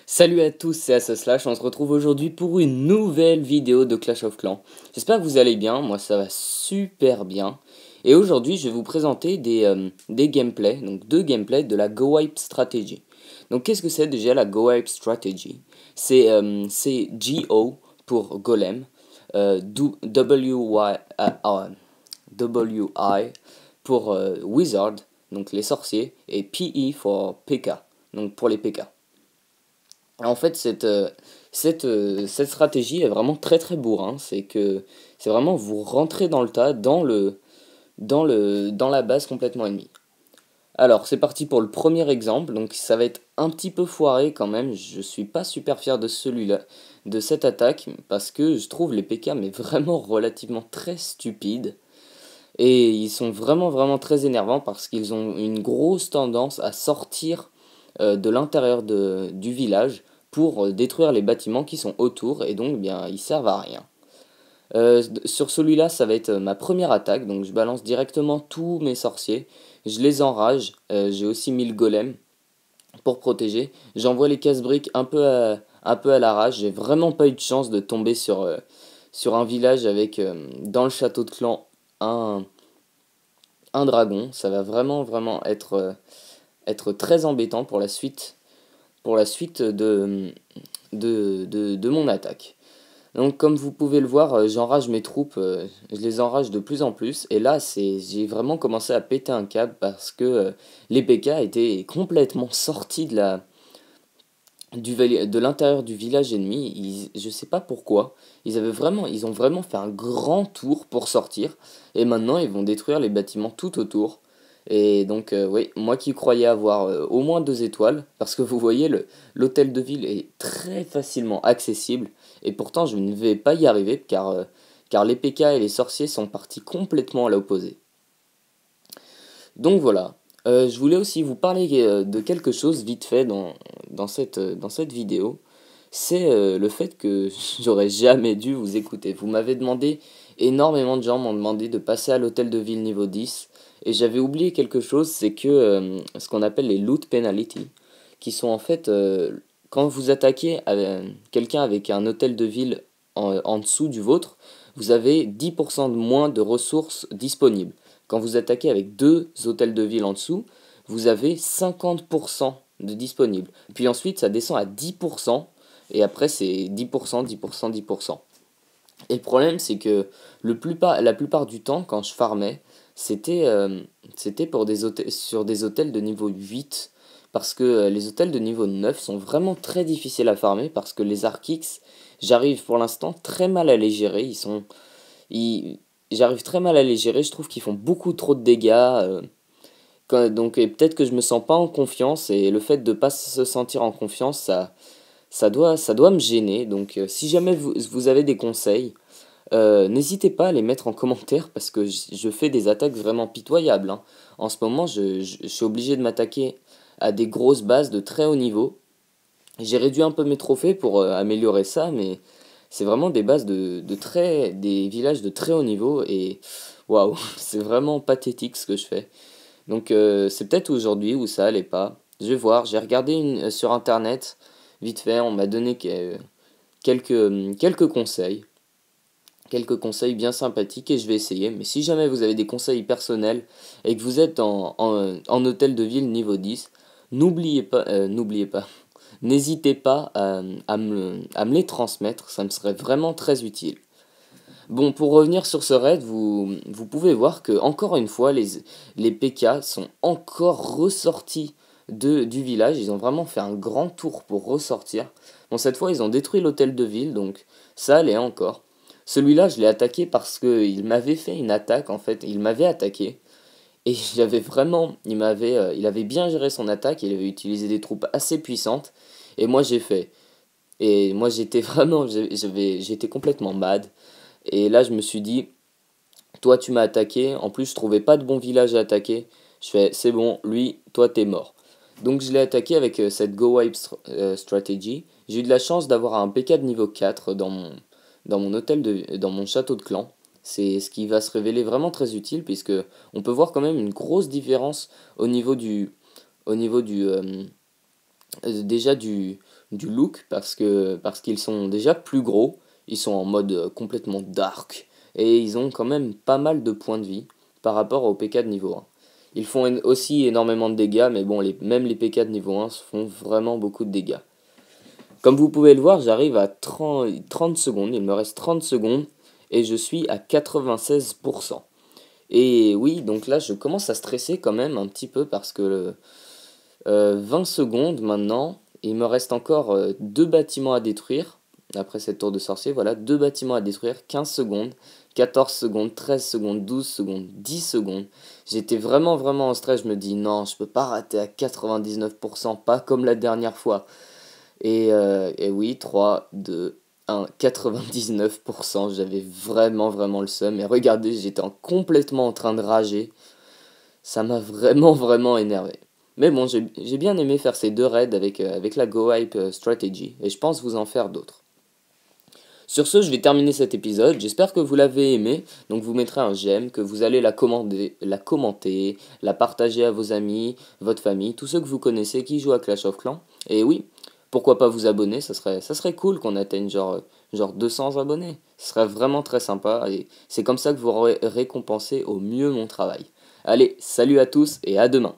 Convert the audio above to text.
Salut à tous, c'est Slash. On se retrouve aujourd'hui pour une nouvelle vidéo de Clash of Clans. J'espère que vous allez bien, moi ça va super bien. Et aujourd'hui je vais vous présenter des gameplays, donc deux gameplays de la Go Wipe Strategy. Donc qu'est-ce que c'est déjà la Go Wipe Strategy? C'est GO pour Golem, WI pour Wizard, donc les sorciers, et PE pour PK, donc pour les PK. En fait, cette stratégie est vraiment très très bourrin. C'est vraiment vous rentrez dans le tas, dans la base complètement ennemie. Alors, c'est parti pour le premier exemple. Donc, ça va être un petit peu foiré quand même. Je suis pas super fier de celui-là, de cette attaque, parce que je trouve les PK mais vraiment relativement très stupides. Et ils sont vraiment vraiment très énervants parce qu'ils ont une grosse tendance à sortir de l'intérieur du village pour détruire les bâtiments qui sont autour et donc bien ils servent à rien. Sur celui-là, ça va être ma première attaque, donc je balance directement tous mes sorciers, je les enrage, j'ai aussi mis le golem pour protéger, j'envoie les casse-briques un peu à l'arrache, j'ai vraiment pas eu de chance de tomber sur un village avec dans le château de clan un, un dragon, ça va vraiment vraiment être très embêtant pour la suite de mon attaque. Donc comme vous pouvez le voir, j'enrage mes troupes, je les enrage de plus en plus, et là j'ai vraiment commencé à péter un câble parce que les PK étaient complètement sortis de l'intérieur du village ennemi. Je sais pas pourquoi, ils ont vraiment fait un grand tour pour sortir, et maintenant ils vont détruire les bâtiments tout autour. Et donc, oui, moi qui croyais avoir au moins 2 étoiles, parce que vous voyez, l'hôtel de ville est très facilement accessible, et pourtant je ne vais pas y arriver, car les PK et les sorciers sont partis complètement à l'opposé. Donc voilà. Je voulais aussi vous parler de quelque chose vite fait dans cette vidéo. C'est le fait que j'aurais jamais dû vous écouter. Vous m'avez demandé, énormément de gens m'ont demandé de passer à l'hôtel de ville niveau 10. Et j'avais oublié quelque chose, c'est que ce qu'on appelle les loot penalty, qui sont en fait, quand vous attaquez quelqu'un avec un hôtel de ville en dessous du vôtre, vous avez 10% de moins de ressources disponibles. Quand vous attaquez avec 2 hôtels de ville en dessous, vous avez 50% de disponibles. Puis ensuite, ça descend à 10%, et après c'est 10%, 10%, 10%. Et le problème, c'est que la plupart du temps, quand je farmais, c'était sur des hôtels de niveau 8, parce que les hôtels de niveau 9 sont vraiment très difficiles à farmer, parce que les Arkix, j'arrive pour l'instant très mal à les gérer. Ils- J'arrive très mal à les gérer, je trouve qu'ils font beaucoup trop de dégâts. Donc et peut-être que je me sens pas en confiance, et le fait de pas se sentir en confiance, ça doit me gêner. Donc si jamais vous avez des conseils, n'hésitez pas à les mettre en commentaire, parce que je fais des attaques vraiment pitoyables, hein. En ce moment, je suis obligé de m'attaquer à des grosses bases de très haut niveau. J'ai réduit un peu mes trophées pour améliorer ça, mais c'est vraiment des bases des villages de très haut niveau, et waouh, c'est vraiment pathétique ce que je fais. Donc c'est peut-être aujourd'hui où ça allait pas. Je vais voir, j'ai regardé sur internet, vite fait, on m'a donné quelques conseils. Quelques conseils bien sympathiques, et je vais essayer. Mais si jamais vous avez des conseils personnels et que vous êtes en hôtel de ville niveau 10, n'oubliez pas, n'hésitez pas à me les transmettre, ça me serait vraiment très utile. Bon, pour revenir sur ce raid, vous pouvez voir que, encore une fois, les PK sont encore ressortis du village. Ils ont vraiment fait un grand tour pour ressortir. Bon, cette fois, ils ont détruit l'hôtel de ville, donc ça allait encore. Celui-là, je l'ai attaqué parce qu'il m'avait fait une attaque, en fait. Il m'avait attaqué. Et j'avais vraiment. Il avait bien géré son attaque. Il avait utilisé des troupes assez puissantes. Et moi, j'ai fait. Et moi, j'étais vraiment. J'étais complètement mad. Et là, je me suis dit, toi, tu m'as attaqué. En plus, je trouvais pas de bon village à attaquer. Je fais, c'est bon, lui, toi, t'es mort. Donc, je l'ai attaqué avec cette Go Wipe Strategy. J'ai eu de la chance d'avoir un PK de niveau 4 dans mon château de clan. C'est ce qui va se révéler vraiment très utile, puisque on peut voir quand même une grosse différence au niveau du, déjà du look parce qu'ils sont déjà plus gros, ils sont en mode complètement dark et ils ont quand même pas mal de points de vie par rapport aux PK de niveau 1. Ils font aussi énormément de dégâts, mais bon, même les PK de niveau 1 font vraiment beaucoup de dégâts. Comme vous pouvez le voir, j'arrive à 30 secondes, il me reste 30 secondes et je suis à 96%. Et oui, donc là je commence à stresser quand même un petit peu parce que 20 secondes maintenant, il me reste encore 2 bâtiments à détruire. Après cette tour de sorcier, voilà, 2 bâtiments à détruire, 15 secondes, 14 secondes, 13 secondes, 12 secondes, 10 secondes. J'étais vraiment en stress, je me dis non, je peux pas rater à 99%, pas comme la dernière fois. Et oui, 3, 2, 1, 99%, j'avais vraiment le seum. Et regardez, complètement en train de rager. Ça m'a vraiment énervé. Mais bon, j'ai bien aimé faire ces deux raids avec la Go Hype Strategy, et je pense vous en faire d'autres. Sur ce, je vais terminer cet épisode, j'espère que vous l'avez aimé, donc vous mettrez un j'aime, que vous allez la commenter, la partager à vos amis, votre famille, tous ceux que vous connaissez qui jouent à Clash of Clans. Et oui, pourquoi pas vous abonner, ça serait cool qu'on atteigne genre 200 abonnés. Ce serait vraiment très sympa, et c'est comme ça que vous récompensez au mieux mon travail. Allez, salut à tous et à demain.